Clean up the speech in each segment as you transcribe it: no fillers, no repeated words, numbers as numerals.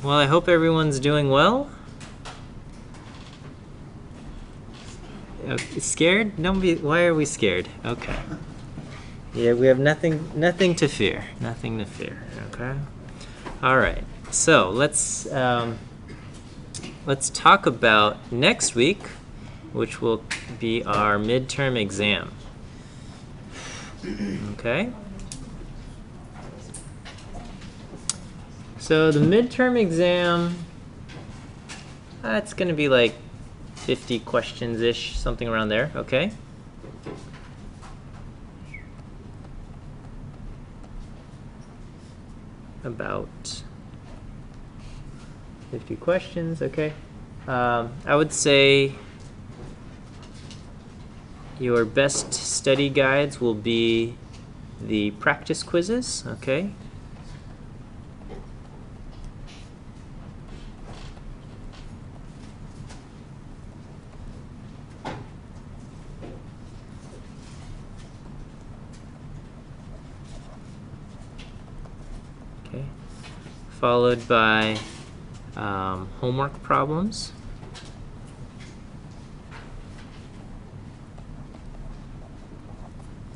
Well, I hope everyone's doing well. Scared? Don't be. Why are we scared? Okay. Yeah, we have nothing to fear. Nothing to fear. Okay. All right. So let's talk about next week, which will be our midterm exam. Okay. So the midterm exam, it's going to be like 50 questions-ish, something around there, okay? About 50 questions, okay? I would say your best study guides will be the practice quizzes, okay? Followed by homework problems.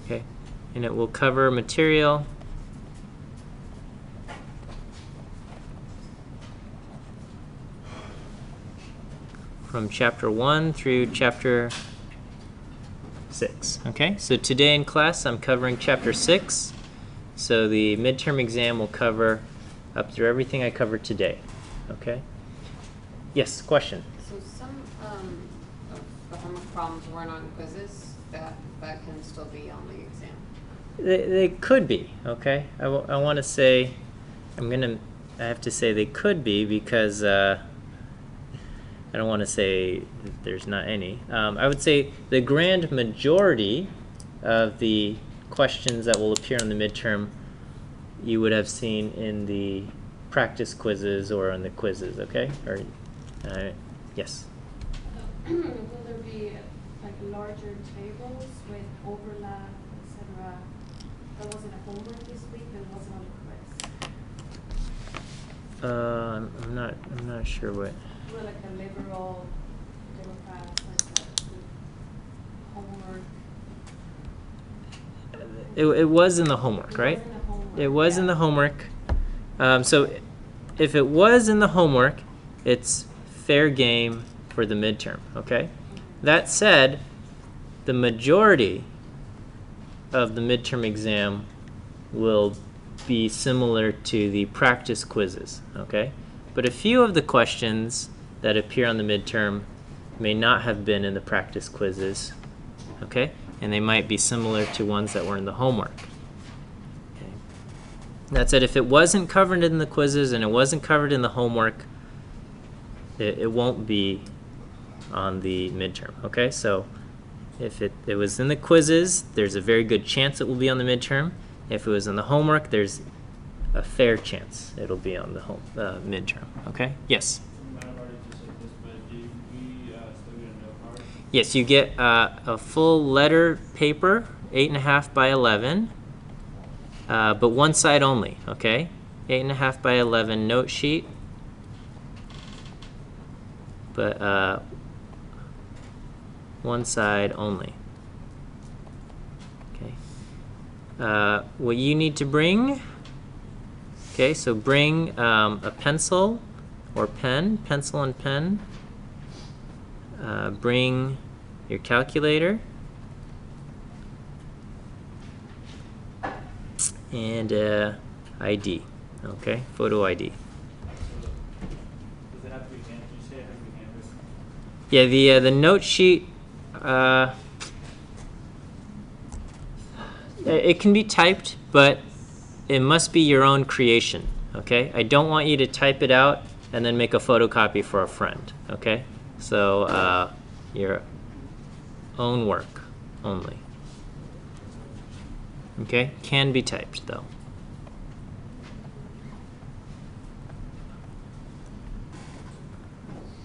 Okay, and it will cover material from chapter 1 through chapter 6. Okay, so today in class I'm covering chapter 6. So the midterm exam will cover up through everything I covered today. Okay? Yes, question? So some of the homework problems weren't on quizzes, that can still be on the exam. They could be, okay? I want to say, I have to say they could be because I don't want to say that there's not any. I would say the grand majority of the questions that will appear on the midterm you would have seen in the practice quizzes or on the quizzes, okay? Or, yes? Will there be like larger tables with overlap, etc.? That wasn't a homework this week, that wasn't on the quiz. I'm not sure what. Well, like the liberal Democrats, like the homework. It was in the homework, right? It was in the homework. So if it was in the homework, it's fair game for the midterm, okay? That said, the majority of the midterm exam will be similar to the practice quizzes, okay? But a few of the questions that appear on the midterm may not have been in the practice quizzes, okay? And they might be similar to ones that were in the homework. Okay. That said, if it wasn't covered in the quizzes and it wasn't covered in the homework, it won't be on the midterm, okay? So if it was in the quizzes, there's a very good chance it will be on the midterm. If it was in the homework, there's a fair chance it'll be on the midterm, okay? Yes? Yes, you get a full letter paper, 8.5 by 11, but one side only, okay? 8.5 by 11 note sheet, but one side only. Okay. What you need to bring, okay, so bring a pencil or pen, pencil and pen. Bring your calculator and ID, okay, photo ID. Does it have to be handwritten? You say it has to be handwritten? Yeah, the note sheet, it can be typed, but it must be your own creation, okay? I don't want you to type it out and then make a photocopy for a friend, okay? So your own work only. Okay, can be typed though.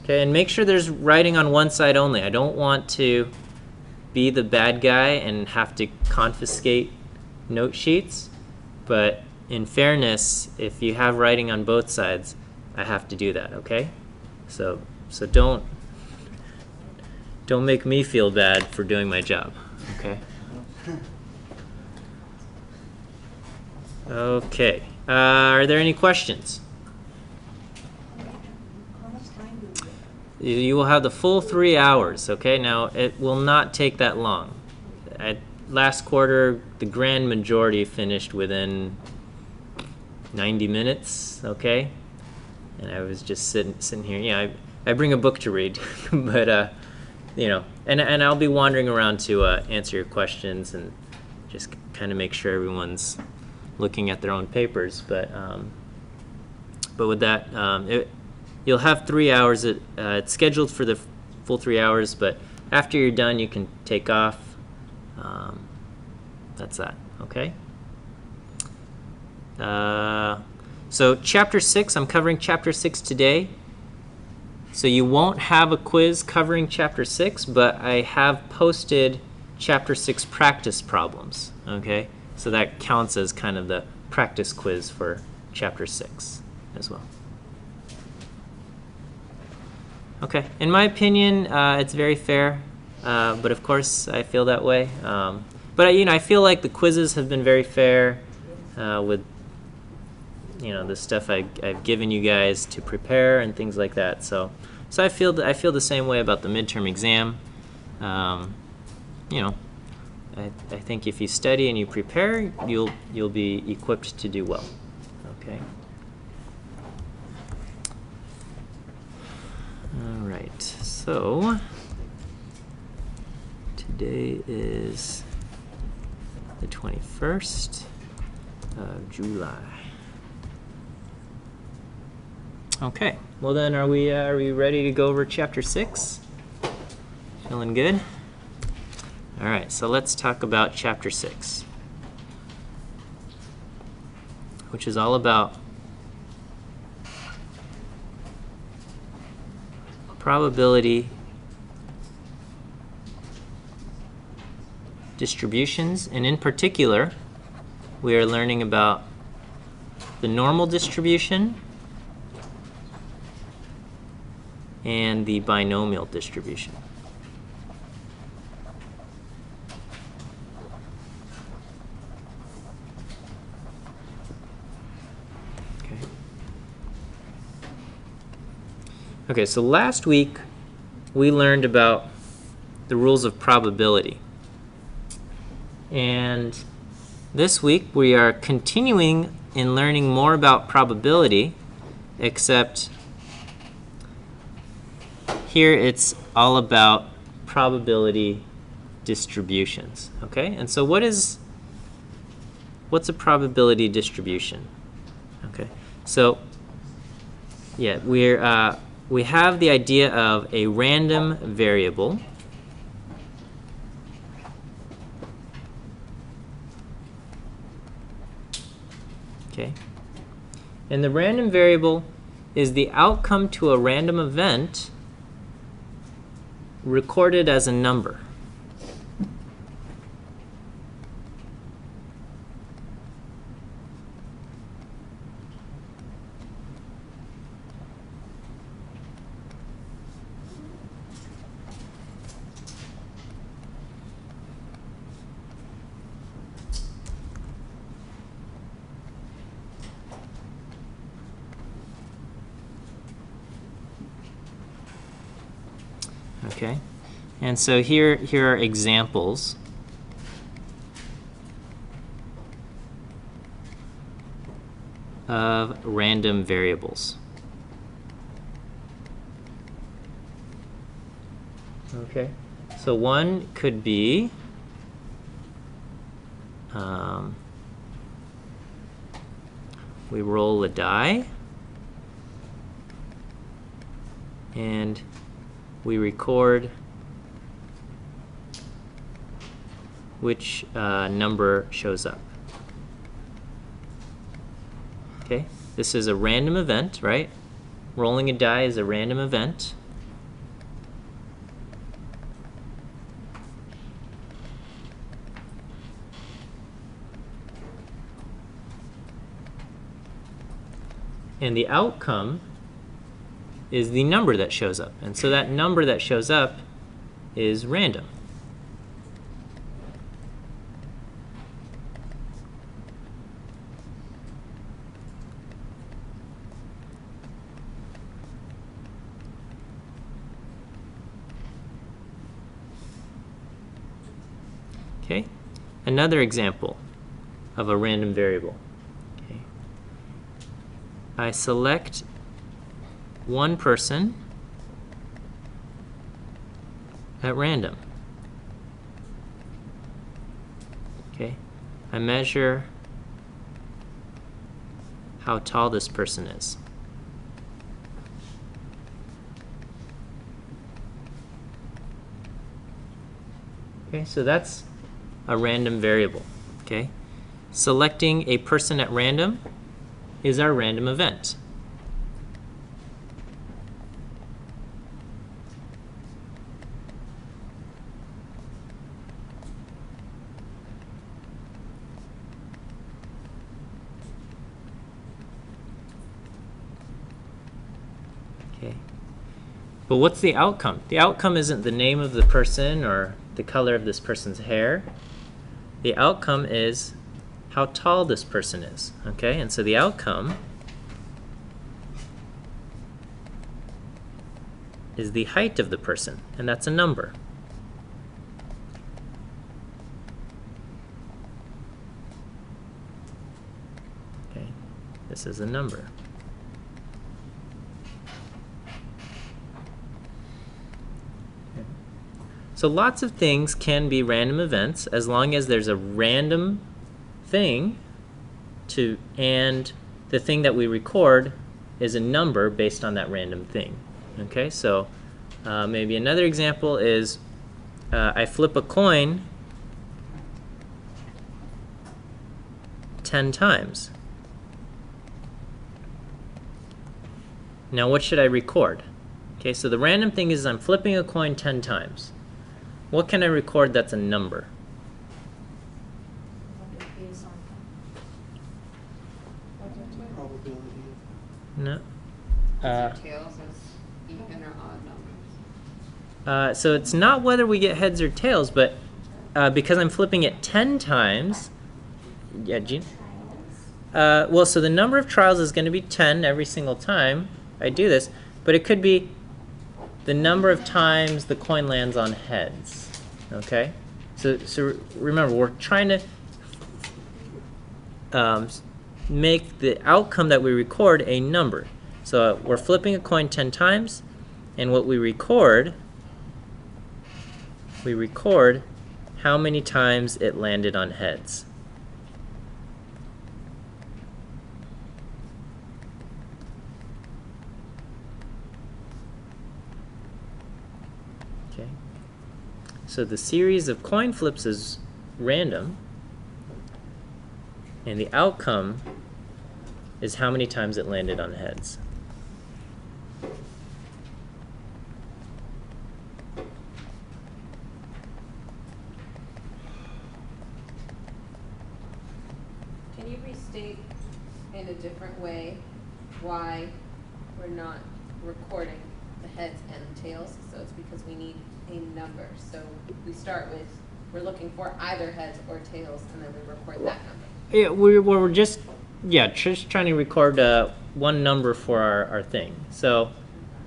Okay, and make sure there's writing on one side only. I don't want to be the bad guy and have to confiscate note sheets, but in fairness, if you have writing on both sides, I have to do that, okay? So don't make me feel bad for doing my job, okay? Okay. Are there any questions? How much time do we get? You will have the full 3 hours, okay? Now, it will not take that long. Last quarter, the grand majority finished within 90 minutes, okay? And I was just sitting here. Yeah, I bring a book to read, but, you know, and I'll be wandering around to answer your questions and just kind of make sure everyone's looking at their own papers. But with that, you'll have 3 hours. It's scheduled for the full 3 hours, but after you're done, you can take off. That's that, okay? So chapter 6, I'm covering chapter 6 today. So you won't have a quiz covering chapter 6, but I have posted chapter 6 practice problems, okay? So that counts as kind of the practice quiz for chapter 6 as well. Okay, in my opinion, it's very fair, but of course I feel that way. But you know, I feel like the quizzes have been very fair with, you know, the stuff I've given you guys to prepare and things like that. So I feel the same way about the midterm exam. You know, I think if you study and you prepare, you'll be equipped to do well. Okay. All right. So today is the 21st of July. Okay. Well then, are we ready to go over chapter 6? Feeling good? All right. So let's talk about chapter 6, which is all about probability distributions, and in particular, we are learning about the normal distribution and the binomial distribution. Okay, so last week we learned about the rules of probability. And this week we are continuing in learning more about probability, except here it's all about probability distributions. Okay, and so what's a probability distribution? Okay, so yeah, we have the idea of a random variable. Okay. And the random variable is the outcome to a random event recorded as a number. Okay, and so here are examples of random variables. Okay, so one could be we roll a die and we record which number shows up. Okay, this is a random event, right? Rolling a die is a random event. And the outcome is the number that shows up. And so that number that shows up is random. Okay, another example of a random variable. Okay. I select one person at random. Okay, I measure how tall this person is. Okay, so that's a random variable. Okay, selecting a person at random is our random event. Okay, but what's the outcome? The outcome isn't the name of the person or the color of this person's hair. The outcome is how tall this person is. Okay, and so the outcome is the height of the person, and that's a number. Okay, this is a number. So lots of things can be random events as long as there's a random thing and the thing that we record is a number based on that random thing. Okay, so maybe another example is I flip a coin 10 times. Now what should I record? Okay, so the random thing is I'm flipping a coin 10 times. What can I record that's a number? Probability. No. Heads or tails as even or odd numbers. So it's not whether we get heads or tails, but because I'm flipping it 10 times, yeah, Jean? Well, so the number of trials is going to be 10 every single time I do this, but it could be the number of times the coin lands on heads. Okay? So remember, we're trying to make the outcome that we record a number. So we're flipping a coin 10 times, and what we record how many times it landed on heads. Okay. So the series of coin flips is random, and the outcome is how many times it landed on heads. Can you restate in a different way why we're not recording the heads and tails? So it's because we need a number. So we start with, we're looking for either heads or tails, and then we record that number. Yeah, we're just trying to record one number for our thing. So,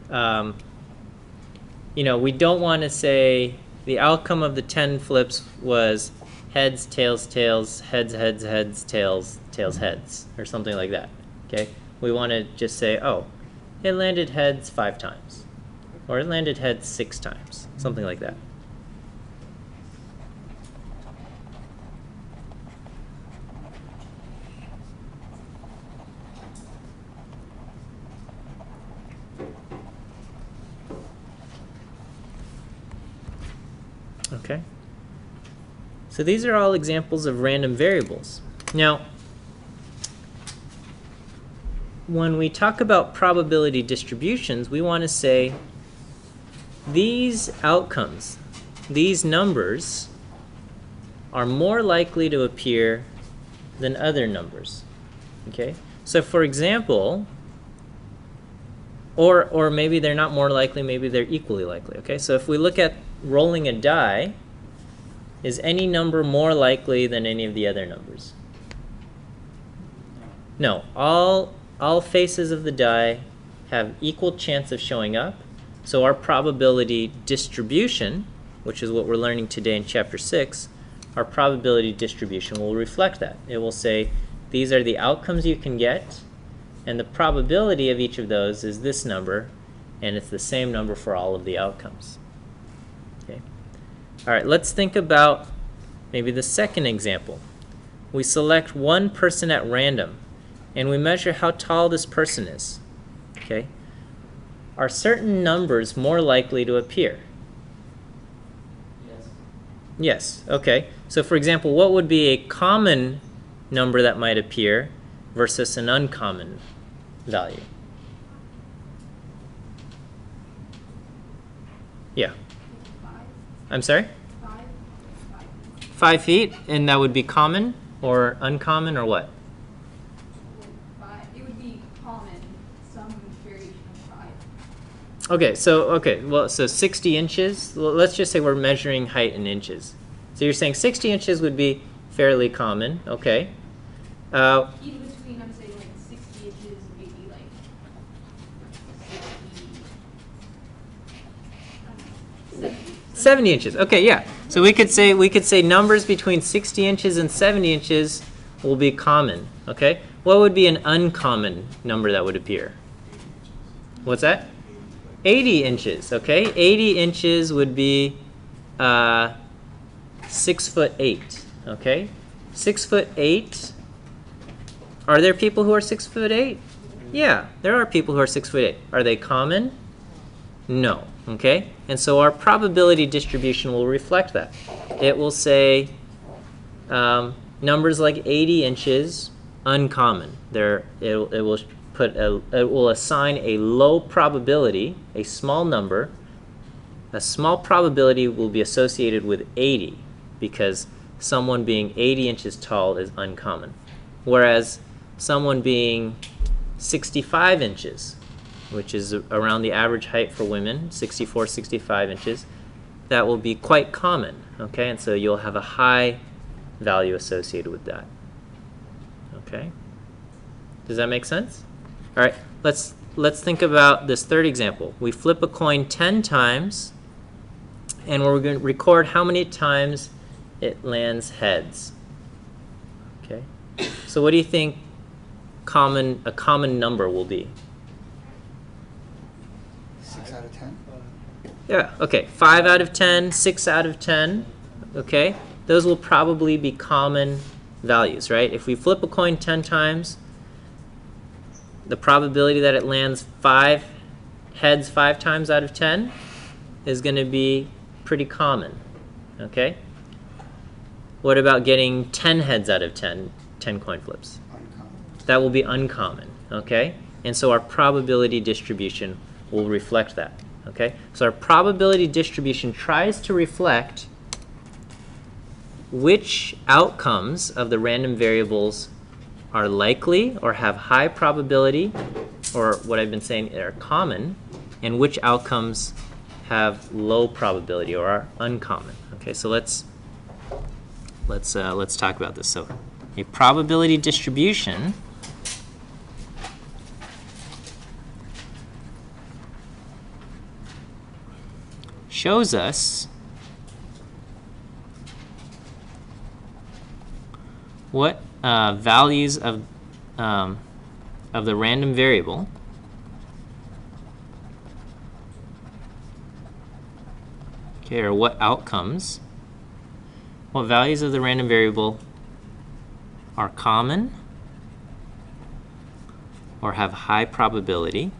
you know, we don't want to say the outcome of the 10 flips was heads, tails, tails, heads, heads, heads, tails, tails, heads, or something like that. Okay? We want to just say, oh, it landed heads 5 times, or it landed heads 6 times, something like that. Okay. So these are all examples of random variables. Now, when we talk about probability distributions, we want to say these outcomes, these numbers, are more likely to appear than other numbers. Okay? So for example, or maybe they're not more likely, maybe they're equally likely. Okay, so if we look at rolling a die, is any number more likely than any of the other numbers? No, all faces of the die have equal chance of showing up, so our probability distribution, which is what we're learning today in Chapter 6, our probability distribution will reflect that. It will say, these are the outcomes you can get, and the probability of each of those is this number, and it's the same number for all of the outcomes. Okay. All right, let's think about maybe the second example. We select one person at random, and we measure how tall this person is. Okay. Are certain numbers more likely to appear? Yes. Yes. Okay. So for example, what would be a common number that might appear versus an uncommon value? Yeah. 5. I'm sorry? 5. 5 feet, and that would be common or uncommon or what? 5. It would be common, some variation of 5. Okay, so 60 inches. Well, let's just say we're measuring height in inches. So you're saying 60 inches would be fairly common, okay? In between, I'm saying like 60 inches, maybe like 70 inches. Okay, yeah. So we could say numbers between 60 inches and 70 inches will be common. Okay. What would be an uncommon number that would appear? What's that? 80 inches. Okay. 80 inches would be 6'8". Okay. 6'8". Are there people who are 6'8"? Yeah, there are people who are 6'8". Are they common? No. Okay? And so our probability distribution will reflect that. It will say numbers like 80 inches, uncommon. It will assign a low probability, a small number. A small probability will be associated with 80 because someone being 80 inches tall is uncommon. Whereas someone being 65 inches, which is around the average height for women, 64, 65 inches, that will be quite common, okay? And so you'll have a high value associated with that, okay? Does that make sense? All right, let's think about this third example. We flip a coin 10 times, and we're going to record how many times it lands heads, okay? So what do you think a common number will be? 6 out of 10? Yeah, okay. 5 out of 10, 6 out of 10, okay? Those will probably be common values, right? If we flip a coin 10 times, the probability that it lands 5 heads 5 times out of 10 is going to be pretty common, okay? What about getting 10 heads out of 10 coin flips? Uncommon. That will be uncommon, okay? And so our probability distribution will reflect that, okay? So our probability distribution tries to reflect which outcomes of the random variables are likely or have high probability, or what I've been saying are common, and which outcomes have low probability or are uncommon. Okay, so let's talk about this. So a probability distribution shows us what values of the random variable or what outcomes, what values of the random variable are common or have high probability,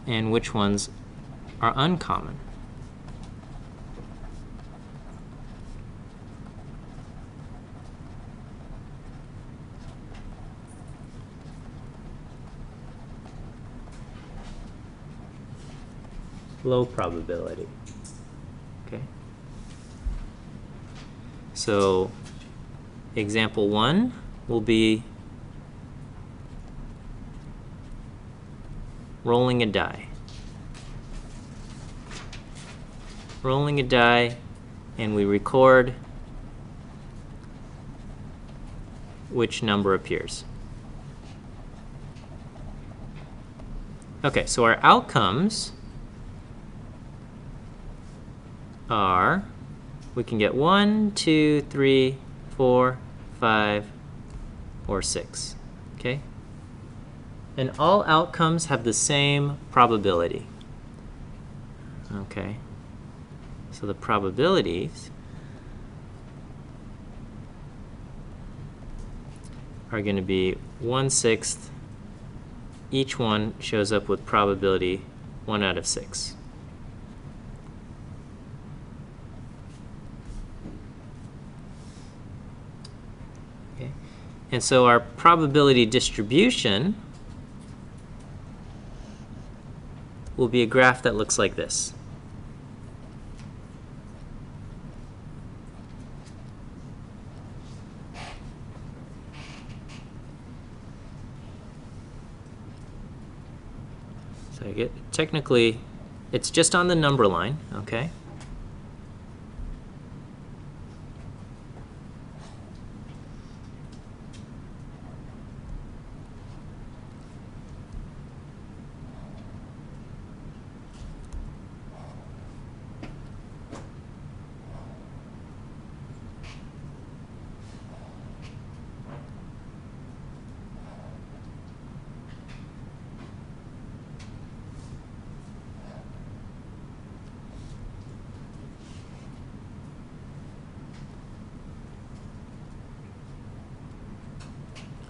and which ones are uncommon. Low probability. Okay. So example 1 will be rolling a die. Rolling a die, and we record which number appears. Okay, so our outcomes are, we can get 1, 2, 3, 4, 5, or 6. Okay? And all outcomes have the same probability. Okay? So the probabilities are going to be 1/6. Each one shows up with probability 1 out of 6. Okay. And so our probability distribution will be a graph that looks like this. So I get, technically, it's just on the number line, okay?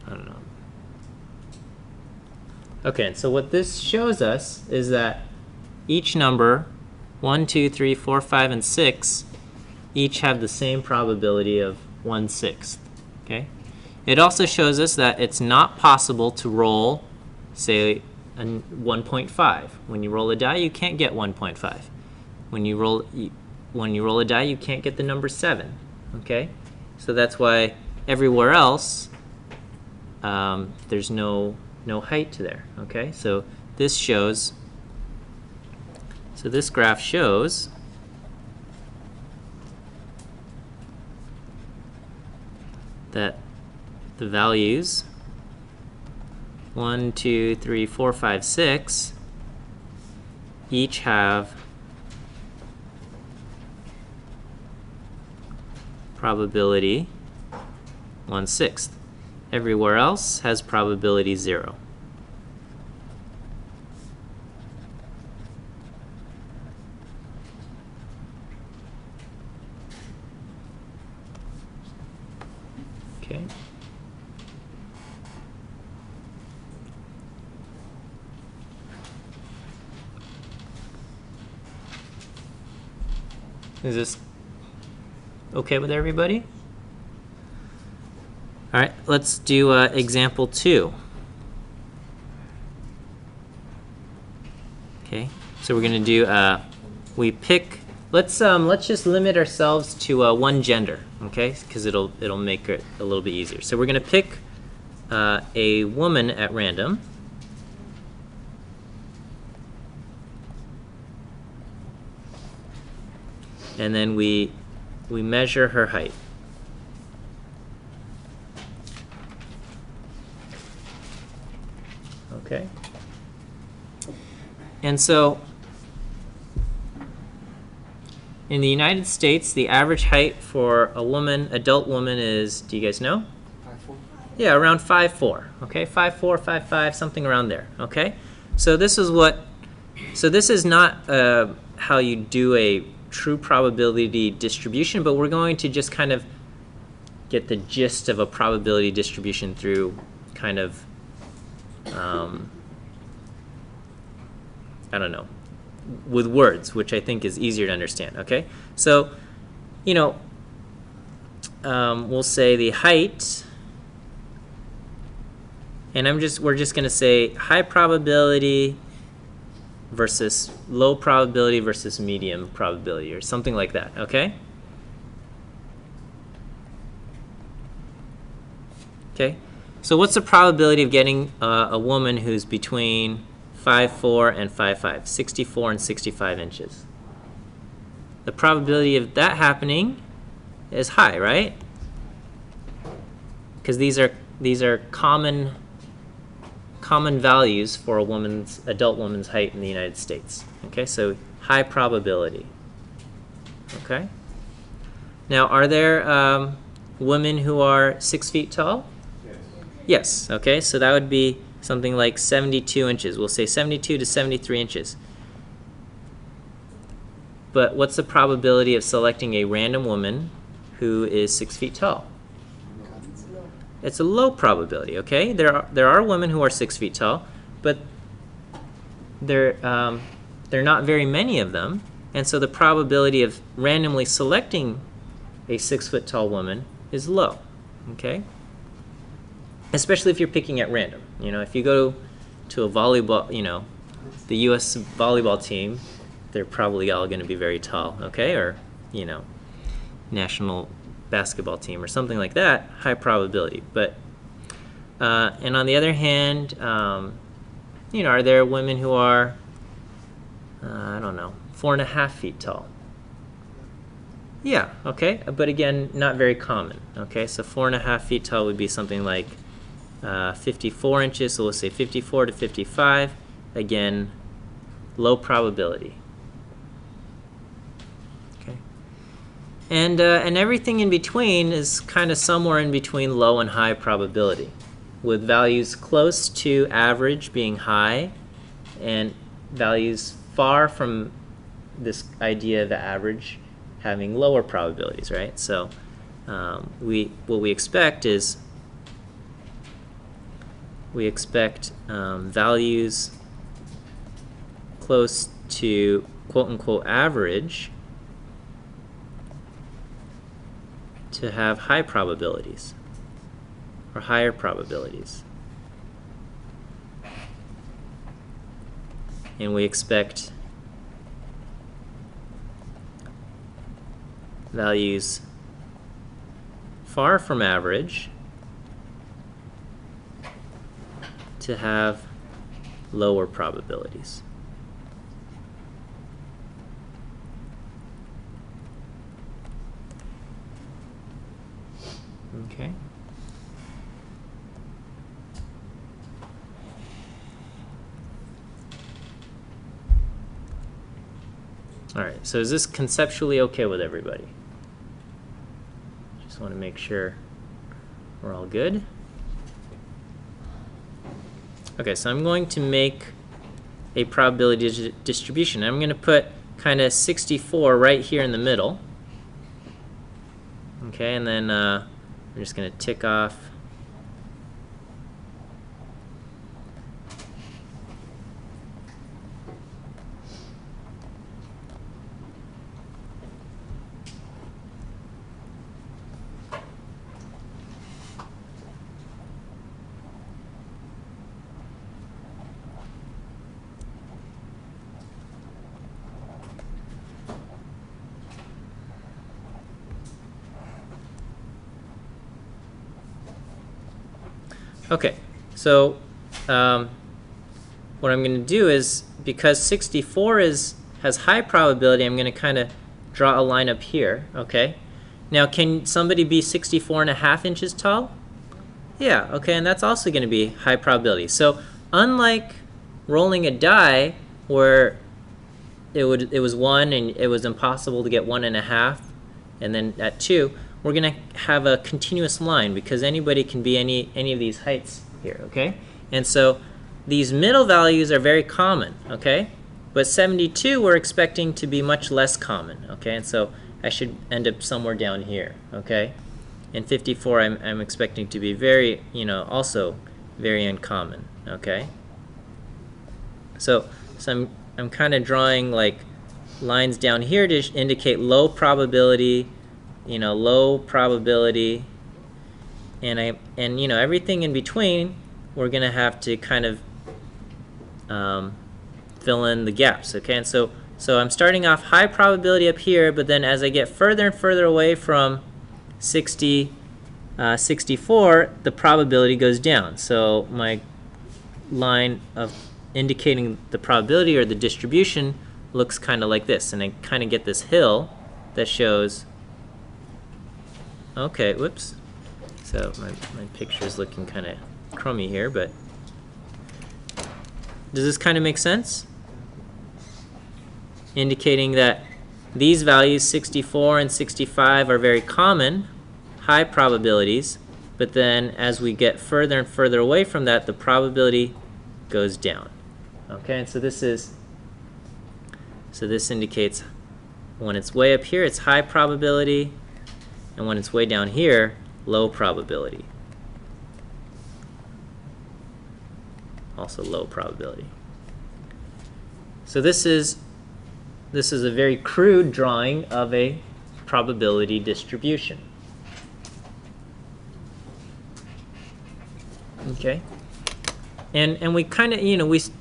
I don't know. Okay, and so what this shows us is that each number, 1, 2, 3, 4, 5, and 6, each have the same probability of 1/6. Okay? It also shows us that it's not possible to roll, say, a 1.5. When you roll a die, you can't get 1.5. When you roll a die, you can't get the number 7. Okay? So that's why everywhere else, there's no height to there. Okay? So this shows, so this graph shows that the values 1, 2, 3, 4, 5, 6 each have probability 1/6. Everywhere else has probability 0. Okay. Is this okay with everybody? All right, let's do example 2. Okay, so we're going to do, we pick, let's just limit ourselves to one gender, okay, because it'll make it a little bit easier. So we're going to pick a woman at random. And then we measure her height. Okay. And so in the United States, the average height for a woman, adult woman, is, do you guys know? 5'4". Yeah, around 5'4". Okay, 5'4", 5'5", something around there. Okay, so this is what. So this is not how you do a true probability distribution, but we're going to just kind of get the gist of a probability distribution through kind of, I don't know, with words, which I think is easier to understand. Okay, so, you know, we'll say the height, and we're just going to say high probability versus low probability versus medium probability, or something like that. Okay. Okay. So what's the probability of getting a woman who's between 5'4", and 5'5", 64 and 65 inches. The probability of that happening is high, right? Because these are common values for a adult woman's height in the United States. Okay, so high probability. Okay. Now, are there women who are 6 feet tall? Yes. Yes. Okay, so that would be something like 72 inches. We'll say 72 to 73 inches. But what's the probability of selecting a random woman who is 6 feet tall? It's a low probability, okay? There are women who are 6 feet tall, but there are not very many of them, and so the probability of randomly selecting a 6 foot tall woman is low, okay? Especially if you're picking at random. You know, if you go to a volleyball, you know, the U.S. volleyball team, they're probably all going to be very tall, okay? Or, you know, national basketball team or something like that, high probability. But and on the other hand, you know, are there women who are I don't know, 4.5 feet tall? Yeah, okay, but again, not very common. Okay, so 4.5 feet tall would be something like 54 inches. So we'll say 54 to 55. Again, low probability. And everything in between is kind of somewhere in between low and high probability, with values close to average being high and values far from this idea of average having lower probabilities, right? So what we expect is values close to quote-unquote average to have high probabilities or higher probabilities. And we expect values far from average to have lower probabilities. Okay. All right, so is this conceptually okay with everybody? Just want to make sure we're all good. Okay, so I'm going to make a probability distribution. I'm going to put kind of 64 right here in the middle. Okay, and then I'm just going to tick off Okay, so what I'm going to do is, because 64 has high probability, I'm going to kind of draw a line up here, okay? Now, can somebody be 64.5 inches tall? Yeah, okay, and that's also going to be high probability. So unlike rolling a die where it was 1 and it was impossible to get 1.5, and then at 2, we're going to have a continuous line because anybody can be any of these heights here, okay? And so these middle values are very common, okay? But 72 we're expecting to be much less common, okay? And so I should end up somewhere down here, okay? And 54 I'm expecting to be very, also very uncommon, okay? So I'm kind of drawing like lines down here to indicate low probability, low probability, and everything in between we're gonna have to kind of fill in the gaps, okay? And so I'm starting off high probability up here, but then as I get further and further away from 64, the probability goes down. So my line of indicating the probability or the distribution looks kind of like this. And I kind of get this hill that shows, okay, whoops. So my picture is looking kind of crummy here, but does this kind of make sense? Indicating that these values, 64 and 65, are very common, high probabilities, but then as we get further and further away from that, the probability goes down. Okay, and so this indicates when it's way up here, it's high probability, and when it's way down here, low probability. Also low probability. So this is a very crude drawing of a probability distribution. Okay, and we kind of,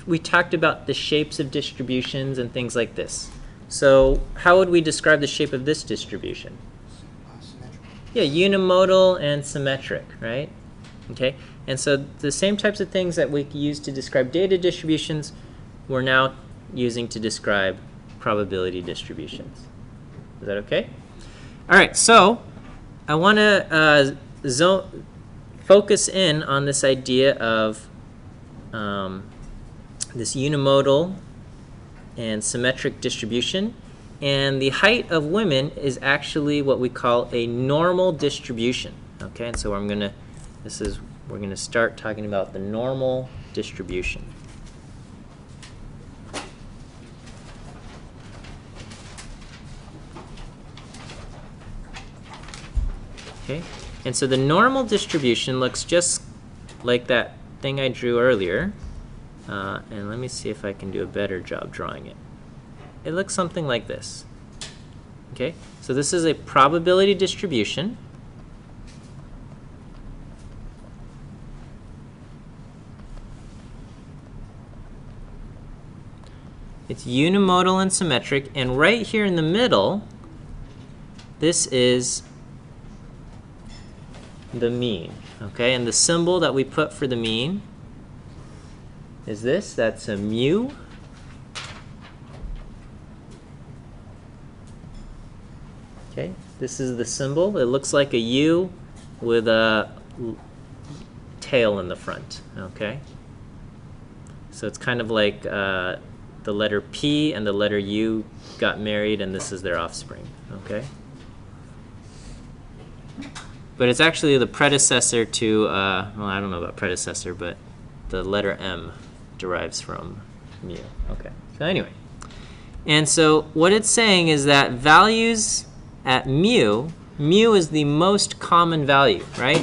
we talked about the shapes of distributions and things like this. So how would we describe the shape of this distribution? Symmetric. Yeah, unimodal and symmetric, right? Okay, and so the same types of things that we use to describe data distributions, we're now using to describe probability distributions. Is that okay? All right, so I want to focus in on this idea of this unimodal and symmetric distribution. And the height of women is actually what we call a normal distribution. Okay, and so we're going to start talking about the normal distribution. Okay, and so the normal distribution looks just like that thing I drew earlier. And let me see if I can do a better job drawing it. It looks something like this. Okay, so this is a probability distribution. It's unimodal and symmetric, and right here in the middle, this is the mean. Okay, and the symbol that we put for the mean is this. That's a mu. Okay, this is the symbol. It looks like a U with a tail in the front. Okay, so it's kind of like the letter P and the letter U got married, and this is their offspring. Okay, but it's actually the predecessor to, well, I don't know about predecessor, but the letter M derives from mu. Okay, so anyway. And so what it's saying is that values at mu is the most common value, right?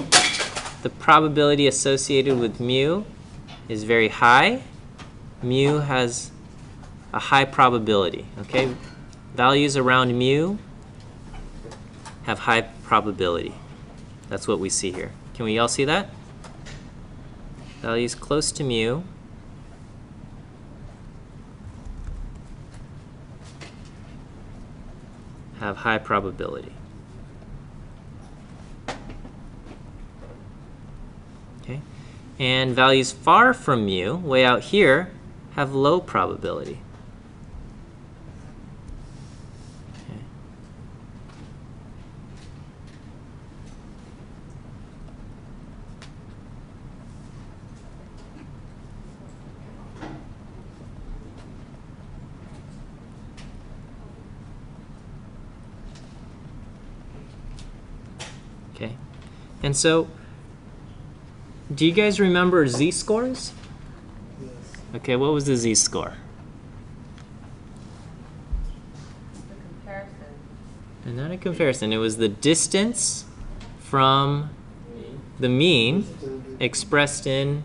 The probability associated with mu is very high. Mu has a high probability, okay? Values around mu have high probability. That's what we see here. Can we all see that? Values close to mu have high probability. Okay, and values far from mu, way out here, have low probability. Okay, and so, do you guys remember z-scores? Yes. Okay, what was the z-score? The comparison. And not a comparison, it was the distance from the mean expressed in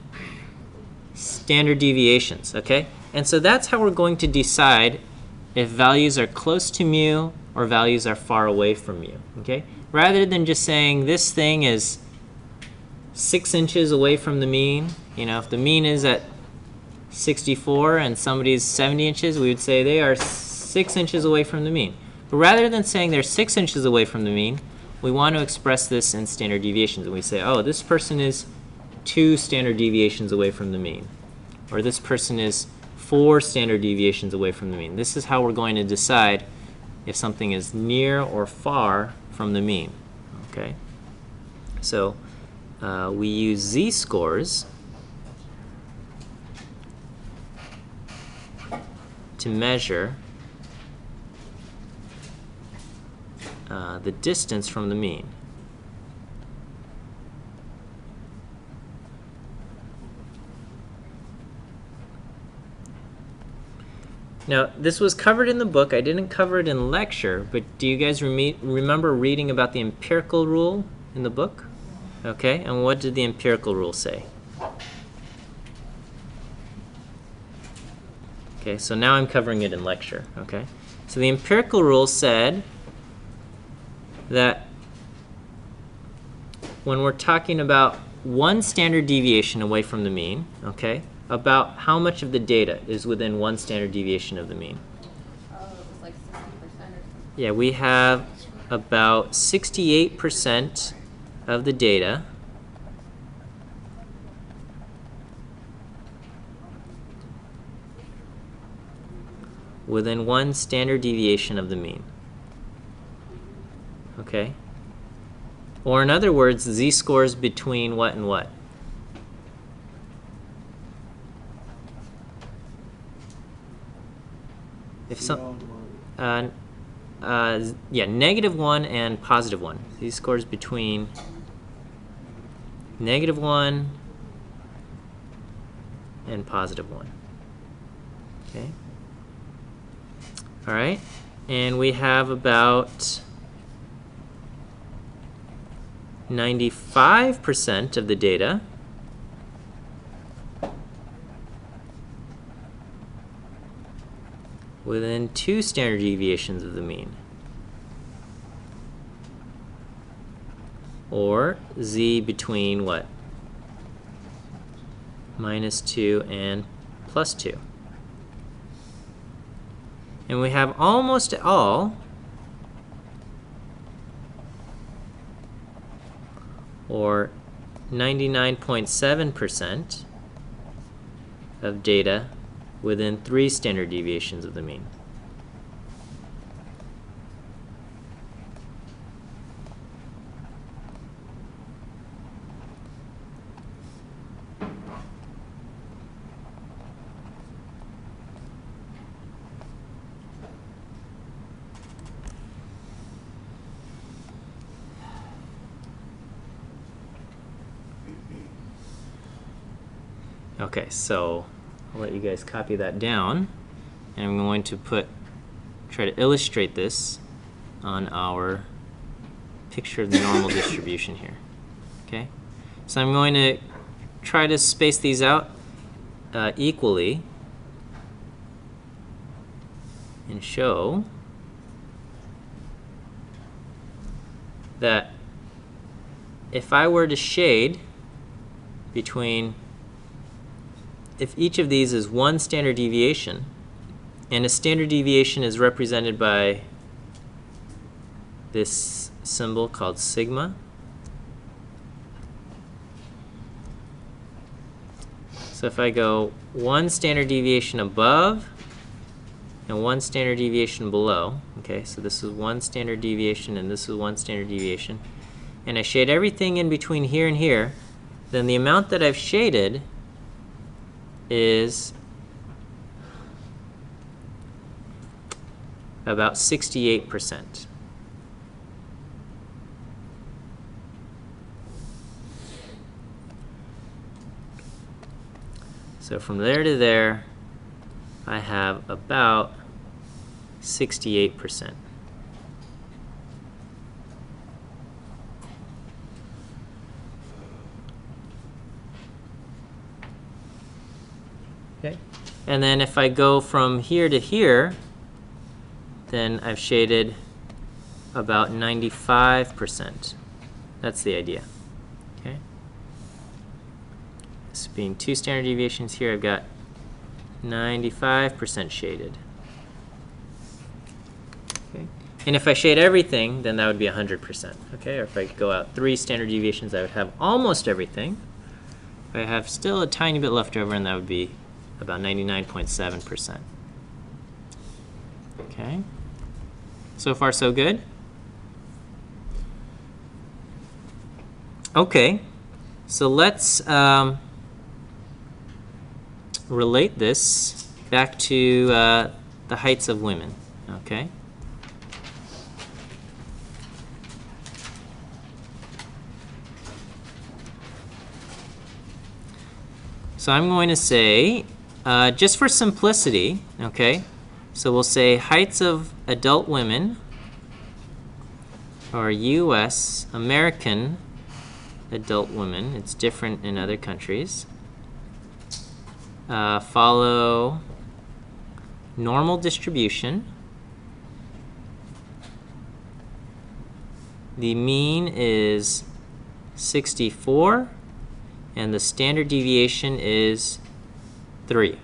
standard deviations, okay? And so that's how we're going to decide if values are close to mu or values are far away from mu, okay? Rather than just saying this thing is 6 inches away from the mean, if the mean is at 64 and somebody's 70 inches, we would say they are 6 inches away from the mean. But rather than saying they're 6 inches away from the mean, we want to express this in standard deviations. And we say, oh, this person is 2 standard deviations away from the mean. or this person is 4 standard deviations away from the mean. This is how we're going to decide if something is near or far from the mean. Okay? So we use z-scores to measure the distance from the mean. Now, this was covered in the book. I didn't cover it in lecture, but do you guys remember reading about the empirical rule in the book? Okay, and what did the empirical rule say? Okay, so now I'm covering it in lecture, okay? So the empirical rule said that when we're talking about 1 standard deviation away from the mean, okay, about how much of the data is within 1 standard deviation of the mean? Oh, it was like 60% or something. Yeah, we have about 68% of the data within 1 standard deviation of the mean. Okay? Or in other words, z-scores between what and what? If some, yeah, -1 and +1. Z-scores between -1 and +1. Okay? All right? And we have about 95% of the data within 2 standard deviations of the mean, or z between what? -2 and +2. And we have almost all, or 99.7% of data within 3 standard deviations of the mean. Okay, so I'll let you guys copy that down, and I'm going to try to illustrate this on our picture of the normal distribution here. Okay, so I'm going to try to space these out equally and show that if I were to shade between, if each of these is 1 standard deviation, and a standard deviation is represented by this symbol called sigma. So if I go 1 standard deviation above and 1 standard deviation below, okay, so this is 1 standard deviation and this is 1 standard deviation, and I shade everything in between here and here, then the amount that I've shaded is about 68%. So from there to there, I have about 68%. Okay. And then if I go from here to here, then I've shaded about 95%. That's the idea. Okay. This being 2 standard deviations here, I've got 95% shaded. Okay. And if I shade everything, then that would be 100%. Okay. Or if I go out 3 standard deviations, I would have almost everything. I have still a tiny bit left over, and that would be about 99.7%. Okay. So far, so good? Okay. So let's relate this back to the heights of women. Okay. So I'm going to say, just for simplicity, okay, so we'll say heights of adult women, or U.S. American adult women. It's different in other countries. Follow normal distribution. The mean is 64. And the standard deviation is 3.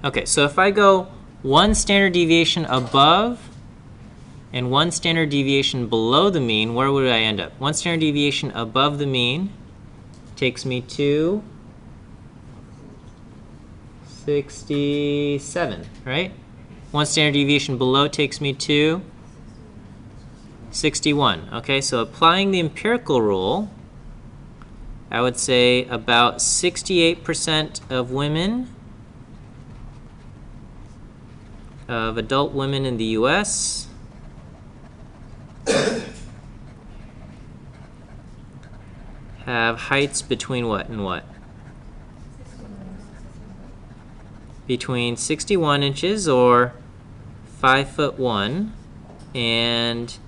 Okay, so if I go 1 standard deviation above and 1 standard deviation below the mean, where would I end up? 1 standard deviation above the mean takes me to 67, right? 1 standard deviation below takes me to 61. Okay, so applying the empirical rule, I would say about 68% of women, of adult women in the US, have heights between what and what? Between 61 inches, or 5'1", and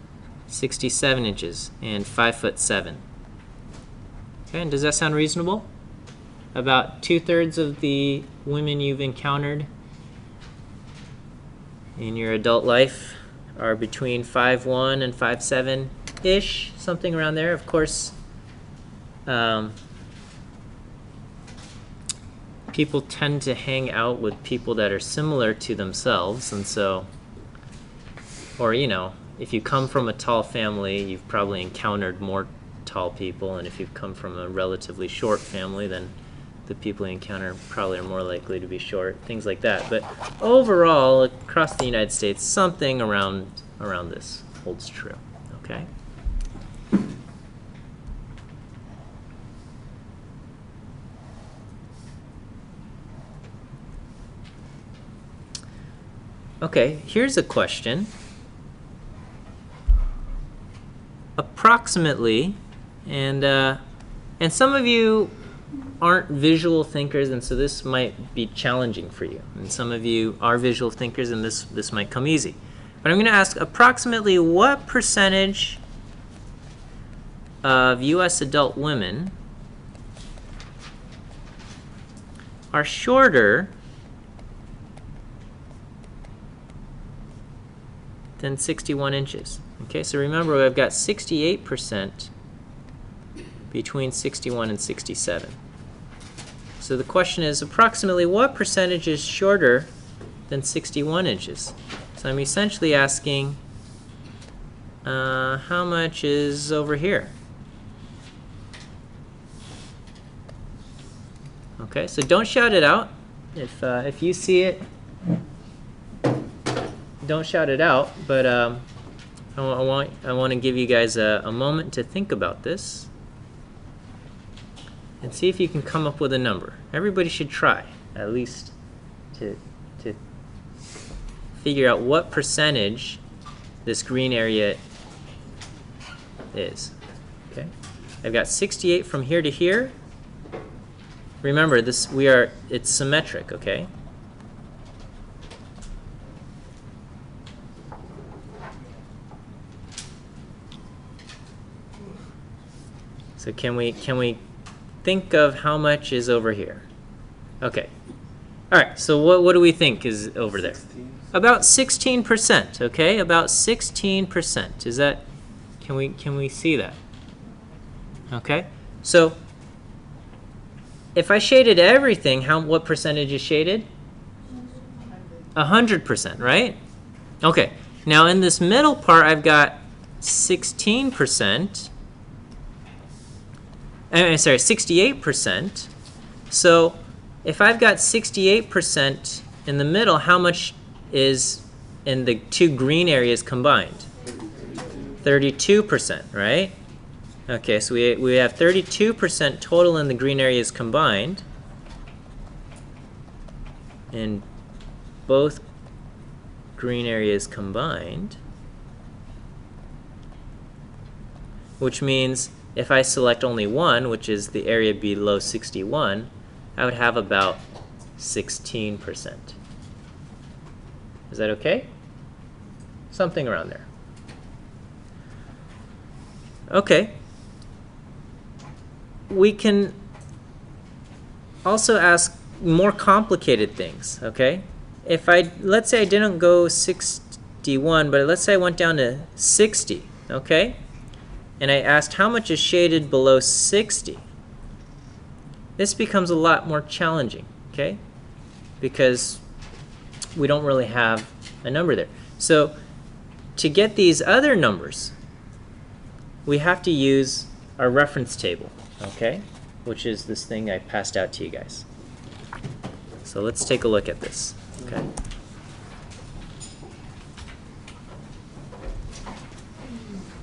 67 inches, and 5'7". Okay, and does that sound reasonable? About 2/3 of the women you've encountered in your adult life are between 5'1" and 5'7"-ish, something around there. Of course, people tend to hang out with people that are similar to themselves, and so, or you know, if you come from a tall family, you've probably encountered more tall people, and if you've come from a relatively short family, then the people you encounter probably are more likely to be short, things like that. But overall, across the United States, something around this holds true, okay? Okay, here's a question. Approximately, and some of you aren't visual thinkers, and so this might be challenging for you. And some of you are visual thinkers, and this might come easy. But I'm going to ask approximately what percentage of U.S. adult women are shorter than 61 inches. Okay, so remember, I've got 68% between 61 and 67. So the question is, approximately what percentage is shorter than 61 inches? So I'm essentially asking, how much is over here? Okay, so don't shout it out. If you see it, don't shout it out, but I want to give you guys a moment to think about this and see if you can come up with a number. Everybody should try, at least, to figure out what percentage this green area is. Okay, I've got 68 from here to here. Remember, it's symmetric, okay? So can we think of how much is over here? Okay. All right, so what do we think is over there? 16. About 16%, okay? About 16%. Is that, can we see that? Okay? So if I shaded everything, what percentage is shaded? 100%, right? Okay. Now in this middle part, I've got 16%. I'm sorry, 68%. So if I've got 68% in the middle, how much is in the two green areas combined? 32%, right? Okay, so we have 32% total in the green areas combined. In both green areas combined. Which means if I select only one, which is the area below 61, I would have about 16%. Is that okay? Something around there. Okay. We can also ask more complicated things, okay? If let's say I didn't go 61, but let's say I went down to 60, okay? And I asked how much is shaded below 60. This becomes a lot more challenging, okay? Because we don't really have a number there. So to get these other numbers, we have to use our reference table, okay? Which is this thing I passed out to you guys. So let's take a look at this, okay?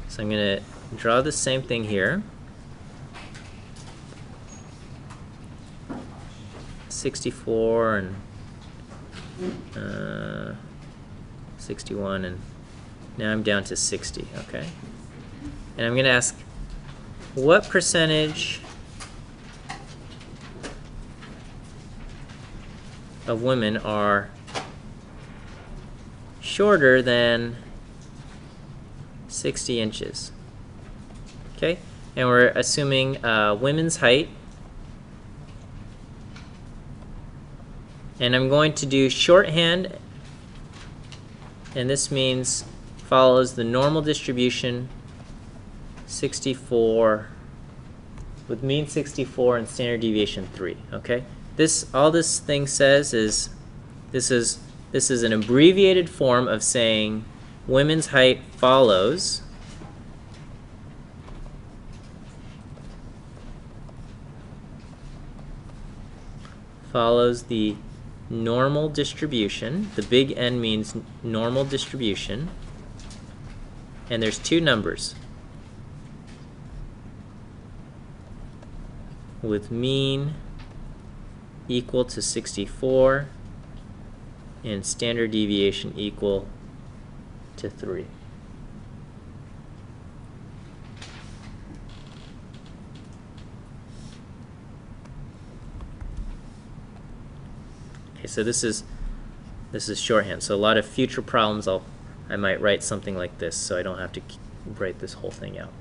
So I'm going to draw the same thing here. 64 and 61, and now I'm down to 60, okay? And I'm going to ask, what percentage of women are shorter than 60 inches? Okay, and we're assuming women's height. And I'm going to do shorthand, and this means follows the normal distribution 64 with mean 64 and standard deviation 3, okay? All this thing says is this is an abbreviated form of saying women's height follows the normal distribution. The big N means normal distribution, and there's two numbers with mean equal to 64 and standard deviation equal to 3. Okay, so this is shorthand. So a lot of future problems I might write something like this, so I don't have to write this whole thing out.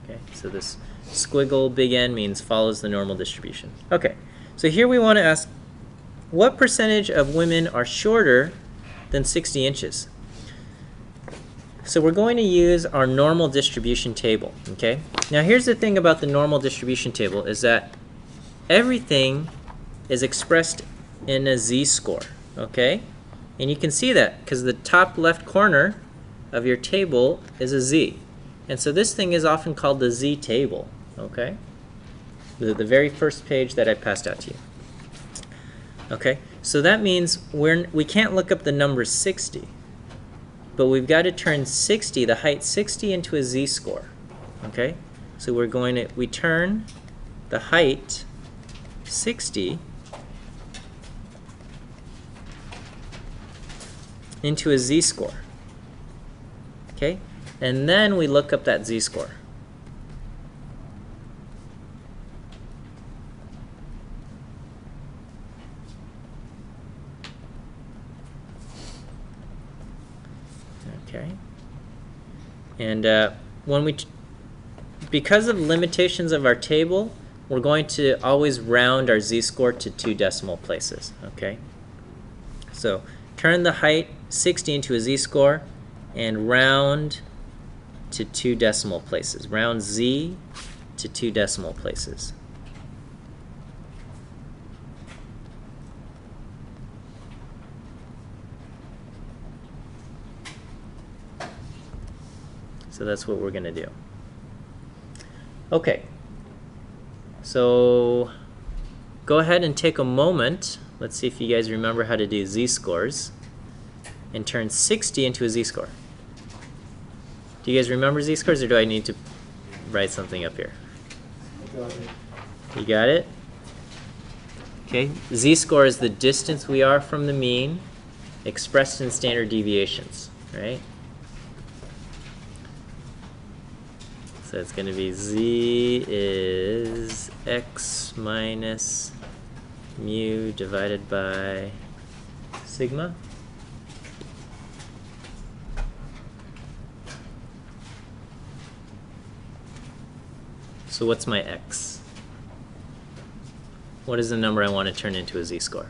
Okay, so this squiggle big N means follows the normal distribution. Okay, so here we want to ask, what percentage of women are shorter than 60 inches? So we're going to use our normal distribution table, okay? Now here's the thing about the normal distribution table is that everything is expressed in a z-score, okay? And you can see that because the top left corner of your table is a z. And so this thing is often called the z-table, okay? The very first page that I passed out to you. Okay, so that means we can't look up the number 60, but we've got to turn 60, the height 60, into a z-score. Okay, so we turn the height 60 into a z-score. Okay, and then we look up that z-score. Okay, and because of limitations of our table, we're going to always round our z-score to 2 decimal places. Okay, so turn the height 60 into a z-score and round to 2 decimal places. Round z to 2 decimal places. So that's what we're going to do. Okay. So go ahead and take a moment. Let's see if you guys remember how to do z-scores and turn 60 into a z-score. Do you guys remember z-scores, or do I need to write something up here? You got it? Okay. Z-score is the distance we are from the mean expressed in standard deviations, right? So it's going to be z is x minus mu divided by sigma. So what's my x? What is the number I want to turn into a z-score?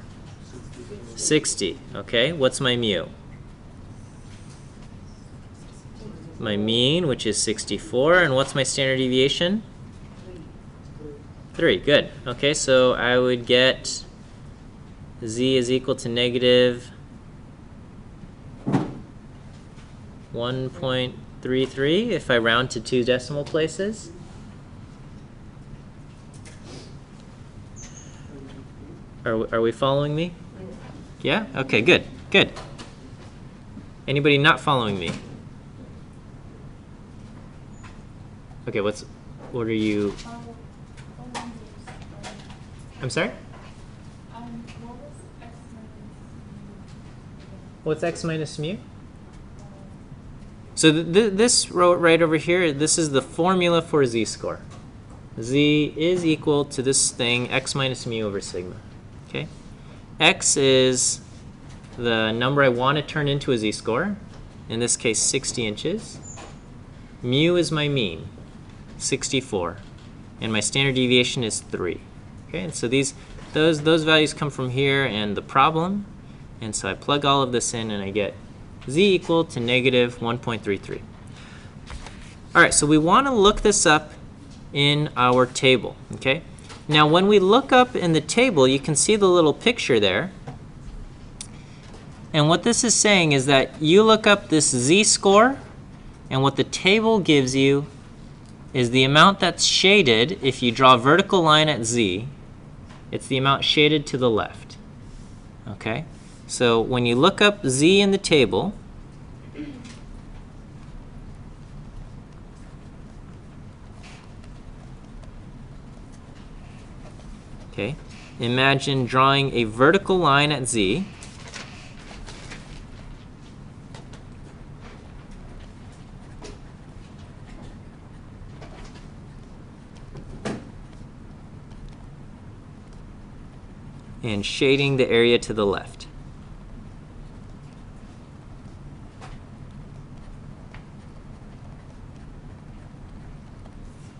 60. Okay, what's my mu? My mean, which is 64, and what's my standard deviation? 3. Good. Okay, so I would get z is equal to negative 1.33 if I round to 2 decimal places. Are we following me? Yeah? Okay, good. Good. Anybody not following me? Okay, what are you? I'm sorry? What's x minus mu? So this row right over here, this is the formula for z-score. Z is equal to this thing, x minus mu over sigma. Okay? X is the number I want to turn into a z-score, in this case 60 inches. Mu is my mean, 64, and my standard deviation is 3. Okay, and so those values come from here and the problem, and so I plug all of this in and I get z equal to negative 1.33. All right, so we want to look this up in our table. Okay, now when we look up in the table, you can see the little picture there. And what this is saying is that you look up this z-score, and what the table gives you is the amount that's shaded. If you draw a vertical line at z, it's the amount shaded to the left. Okay? So when you look up z in the table, okay, imagine drawing a vertical line at z. And shading the area to the left.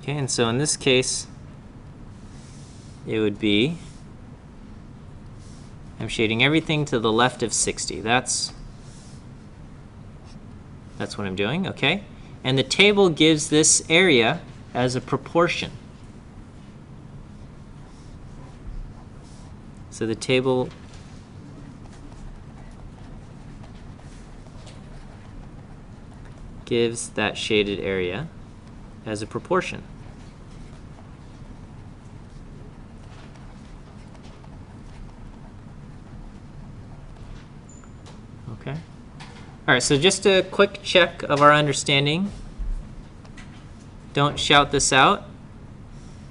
Okay, and so in this case, it would be, I'm shading everything to the left of 60. That's what I'm doing, okay? And the table gives this area as a proportion. So the table gives that shaded area as a proportion. Okay. All right, so just a quick check of our understanding. Don't shout this out.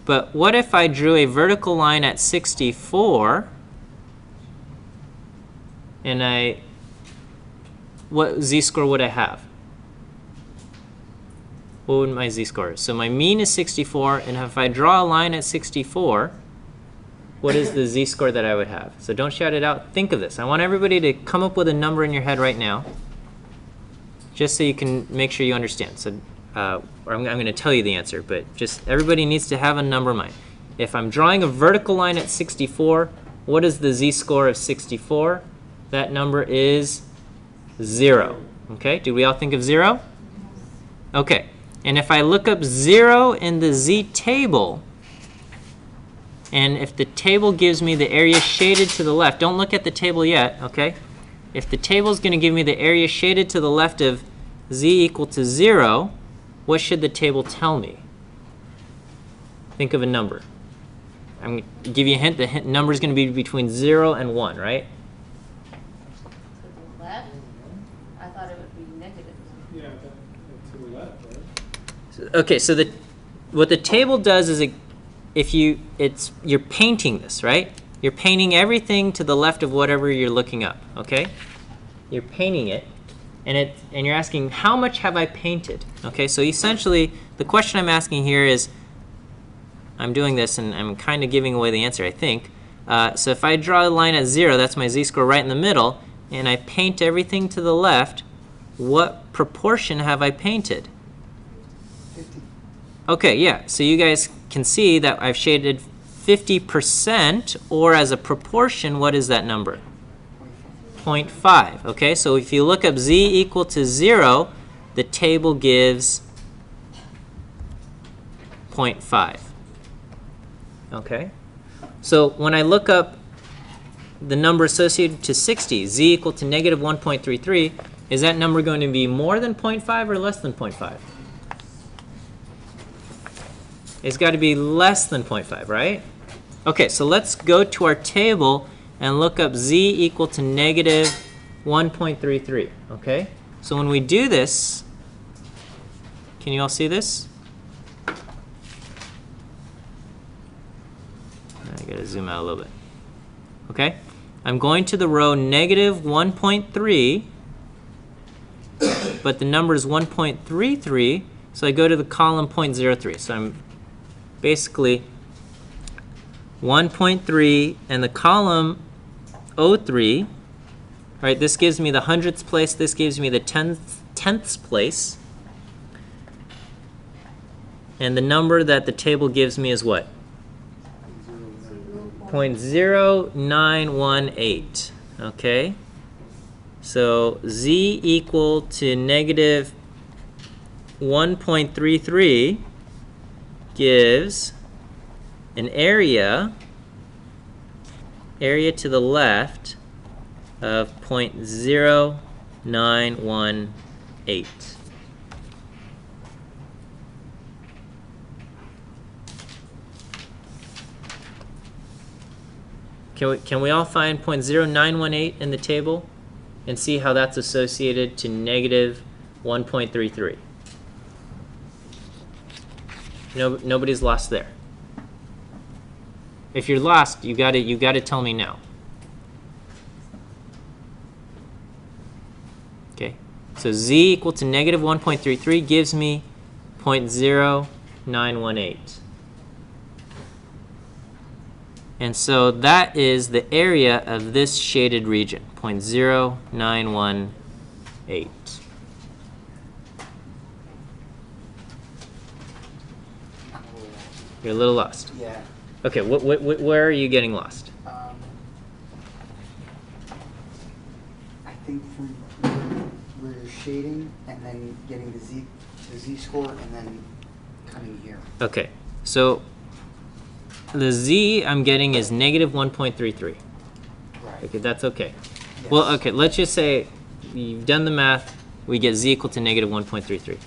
But what if I drew a vertical line at 64 and what z-score would I have? What would my z-score? So my mean is 64, and if I draw a line at 64, what is the z-score that I would have? So don't shout it out. Think of this. I want everybody to come up with a number in your head right now, just so you can make sure you understand. So or I'm going to tell you the answer, but just everybody needs to have a number in mind. If I'm drawing a vertical line at 64, what is the z-score of 64? That number is 0. Okay, do we all think of 0? Okay, and if I look up 0 in the z-table, and if the table gives me the area shaded to the left, don't look at the table yet, okay? If the table is going to give me the area shaded to the left of z equal to 0, what should the table tell me? Think of a number. I'm going to give you a hint. The number is going to be between 0 and 1, right? To the left? I thought it would be negative. Yeah, to the left, right? Okay, so what the table does is you're painting this, right? You're painting everything to the left of whatever you're looking up, okay? You're painting it, and you're asking, how much have I painted? Okay, so essentially, the question I'm asking here is, I'm doing this, and I'm kind of giving away the answer, I think. So if I draw a line at 0, that's my z-score right in the middle, and I paint everything to the left, what proportion have I painted? 50. Okay, yeah, so you guys can see that I've shaded 50%, or as a proportion, what is that number? 0.5. Okay, so if you look up z equal to 0, the table gives 0.5. Okay, so when I look up the number associated to 60, z equal to negative 1.33, is that number going to be more than 0.5 or less than 0.5? It's got to be less than 0.5, right? Okay, so let's go to our table and look up z equal to negative 1.33, okay? So when we do this, can you all see this? I gotta zoom out a little bit. Okay, I'm going to the row negative 1.3, but the number is 1.33, so I go to the column 0.03. So I'm basically 1.3 and the column 03. Right, this gives me the hundredths place, this gives me the tenths place. And the number that the table gives me is what? 0.0918. Okay, so z equal to negative 1.33 gives an area to the left of 0.0918. Can we all find 0.0918 in the table and see how that's associated to negative 1.33? Nobody's lost there. If you're lost, you got to tell me now. Okay, so z equal to negative 1.33 gives me 0.0918. And so that is the area of this shaded region, 0.0918. You're a little lost. Yeah. Okay, where are you getting lost? I think from where you're shading and then getting the z score and then coming here. Okay, so the z I'm getting is negative 1.33. Right. Okay, that's okay. Yes. Well, okay, let's just say you've done the math. We get z equal to negative 1.33.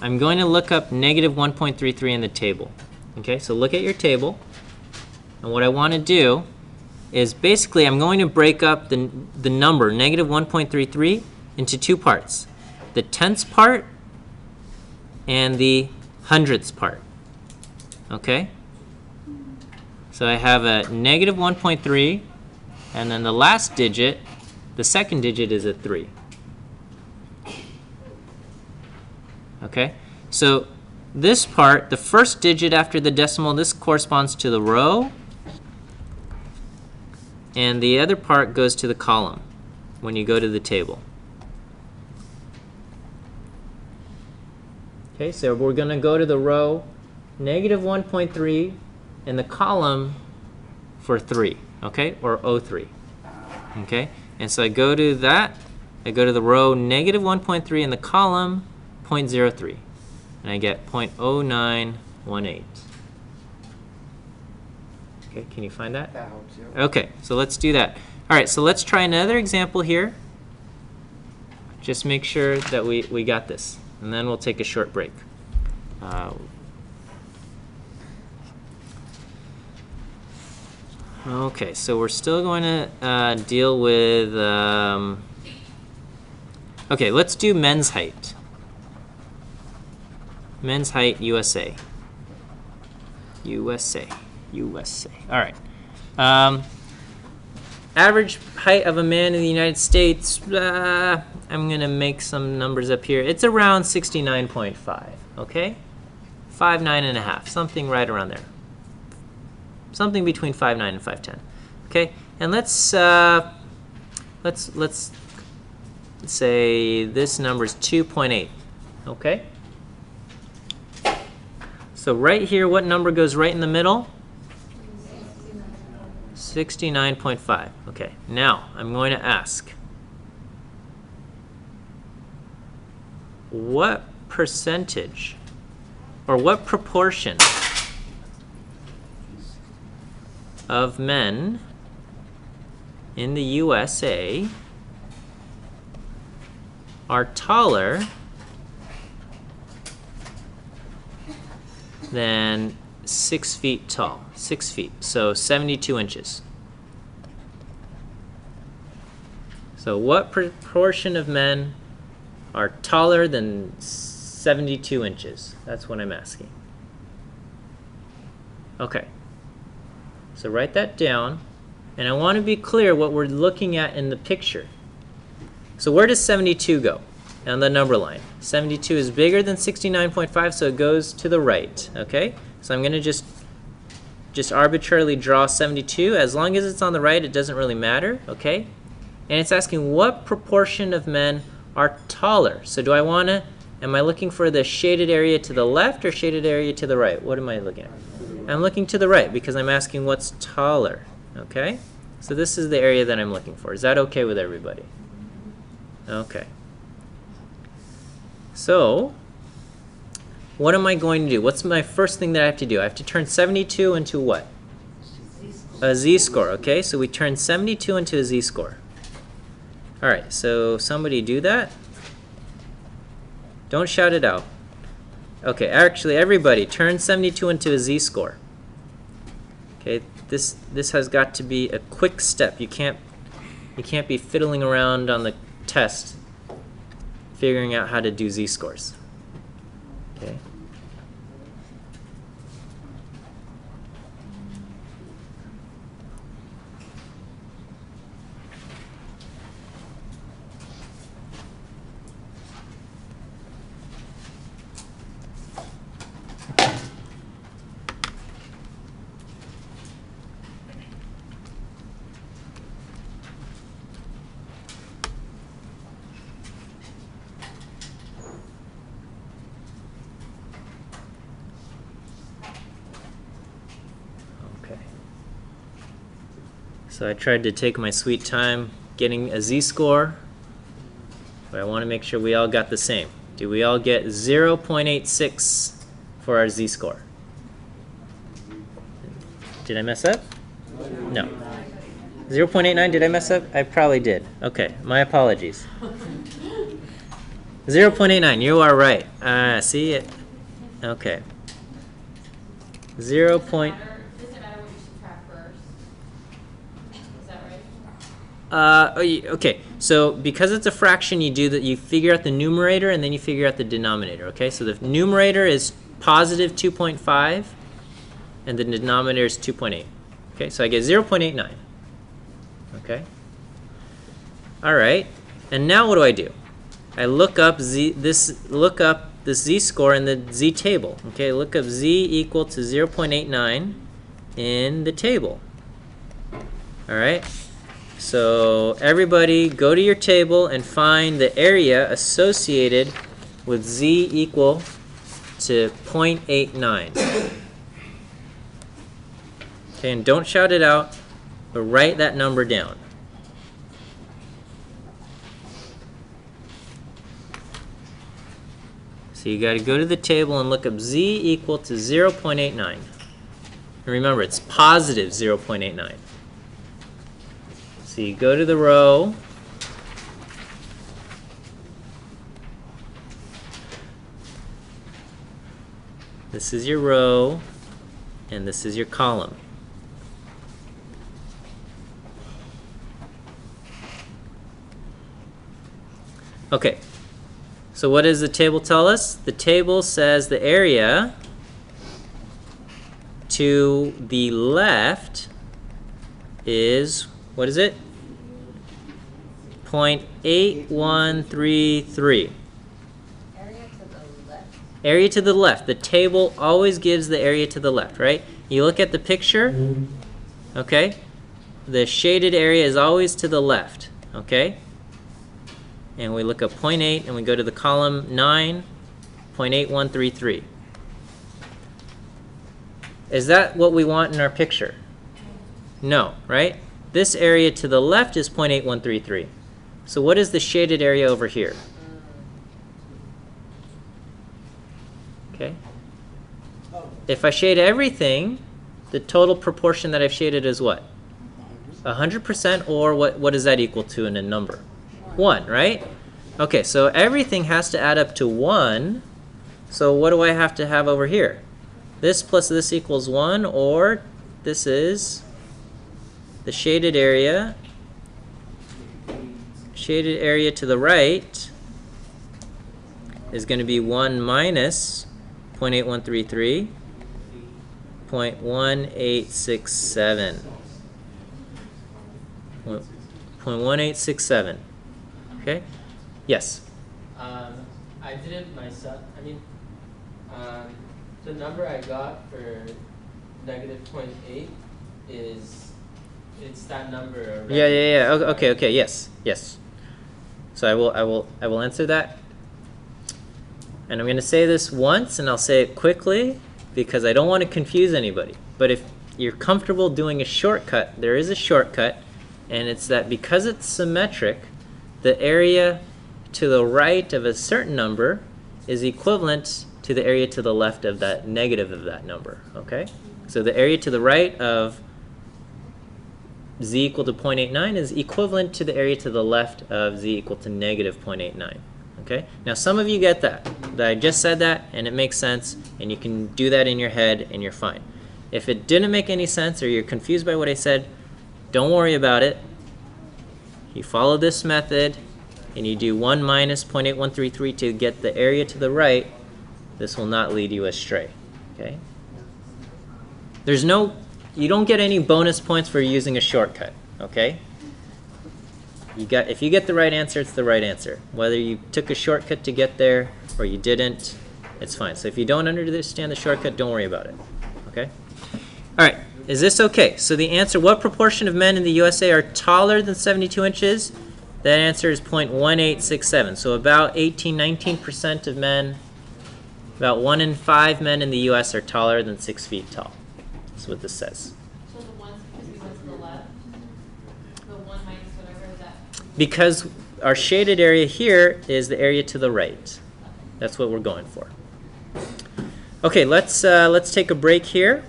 I'm going to look up negative 1.33 in the table. Okay, so look at your table. And what I want to do is basically I'm going to break up the number, negative 1.33, into two parts. The tenths part and the hundredths part. Okay? So I have a negative 1.3, and then the last digit, the second digit is a 3. Okay? So this part, the first digit after the decimal, this corresponds to the row, and the other part goes to the column when you go to the table. Okay, so we're going to go to the row negative 1.3 and the column for 3, okay, or 03. Okay, and so I go to that, I go to the row negative 1.3 and the column 0.03, and I get 0.0918. Okay, can you find that? That helps you. Okay, so let's do that. All right, so let's try another example here. Just make sure that we got this, and then we'll take a short break. Okay, so we're still going to deal with, okay, let's do men's height. Men's height, USA. USA. All right. Average height of a man in the United States, I'm going to make some numbers up here. It's around 69.5, okay? 5'9½", something right around there. Something between 5'9" and 5'10". Okay, and let's say this number is 2.8. Okay. So right here, what number goes right in the middle? 69.5. Okay. Now I'm going to ask, what percentage or what proportion of men in the USA are taller than 6 feet tall? 6 feet, so 72 inches. So what proportion of men are taller than 72 inches? That's what I'm asking. Okay. So write that down, and I want to be clear what we're looking at in the picture. So where does 72 go on the number line? 72 is bigger than 69.5, so it goes to the right, okay? So I'm going to just arbitrarily draw 72. As long as it's on the right, it doesn't really matter, okay? And it's asking what proportion of men are taller. So do I want to, am I looking for the shaded area to the left or shaded area to the right? What am I looking at? I'm looking to the right because I'm asking what's taller, okay? So this is the area that I'm looking for. Is that okay with everybody? Okay. So, what am I going to do? What's my first thing that I have to do? I have to turn 72 into what? A z-score, okay? So we turn 72 into a z-score. All right, so somebody do that. Don't shout it out. Okay, actually, everybody, turn 72 into a z-score. Okay, this has got to be a quick step. You can't be fiddling around on the test figuring out how to do z-scores. Okay. So I tried to take my sweet time getting a z-score, but I want to make sure we all got the same. Do we all get 0.86 for our z-score? Did I mess up? No. 0.89, did I mess up? I probably did. Okay, my apologies. 0.89, you are right. See it? Okay. 0. Doesn't matter what you subtract first. Is that right? Okay, so because it's a fraction, you figure out the numerator and then you figure out the denominator, okay? So the numerator is positive 2.5 and the denominator is 2.8. Okay, so I get 0.89. Okay? All right. And now what do? I look up this z-score in the z table. Okay, look up z equal to 0.89 in the table. All right? So everybody go to your table and find the area associated with z equal to 0.89. Okay, and don't shout it out, but write that number down. So you got to go to the table and look up z equal to 0.89. And remember, it's positive 0.89. So you go to the row. This is your row, and this is your column. Okay, so what does the table tell us? The table says the area to the left is, what is it? 0.8133. Area to the left. Area to the left. The table always gives the area to the left, right? You look at the picture, okay? The shaded area is always to the left, okay? And we look at 0.8 and we go to the column 9, 0.8133. Is that what we want in our picture? No, right? This area to the left is 0.8133. So what is the shaded area over here? Okay. If I shade everything, the total proportion that I've shaded is what? 100%, or what does that equal to in a number? 1, right? Okay, so everything has to add up to 1. So what do I have to have over here? This plus this equals 1, or this is the shaded area. Shaded area to the right is going to be 1 minus 0.8133, 0.1867. 0.1867. Okay? Yes? I did it myself. I mean, the number I got for negative 0.8 it's that number already. Yeah. Okay, yes. So I will answer that. And I'm going to say this once, and I'll say it quickly because I don't want to confuse anybody. But if you're comfortable doing a shortcut, there is a shortcut, and it's that because it's symmetric, the area to the right of a certain number is equivalent to the area to the left of that negative of that number, okay? So the area to the right of z equal to 0.89 is equivalent to the area to the left of z equal to negative 0.89, okay? Now some of you get that I just said that, and it makes sense, and you can do that in your head, and you're fine. If it didn't make any sense or you're confused by what I said, don't worry about it. You follow this method, and you do 1 minus 0.8133 to get the area to the right. This will not lead you astray, okay? You don't get any bonus points for using a shortcut, okay? If you get the right answer, it's the right answer. Whether you took a shortcut to get there or you didn't, it's fine. So if you don't understand the shortcut, don't worry about it, okay? All right, is this okay? So the answer, what proportion of men in the USA are taller than 72 inches? That answer is 0.1867. So about 19% of men, about 1 in 5 men in the US are taller than 6 feet tall. That's what this says. So the ones, because we went to the left, the 1 minus whatever is that? Because our shaded area here is the area to the right. That's what we're going for. Okay, let's take a break here.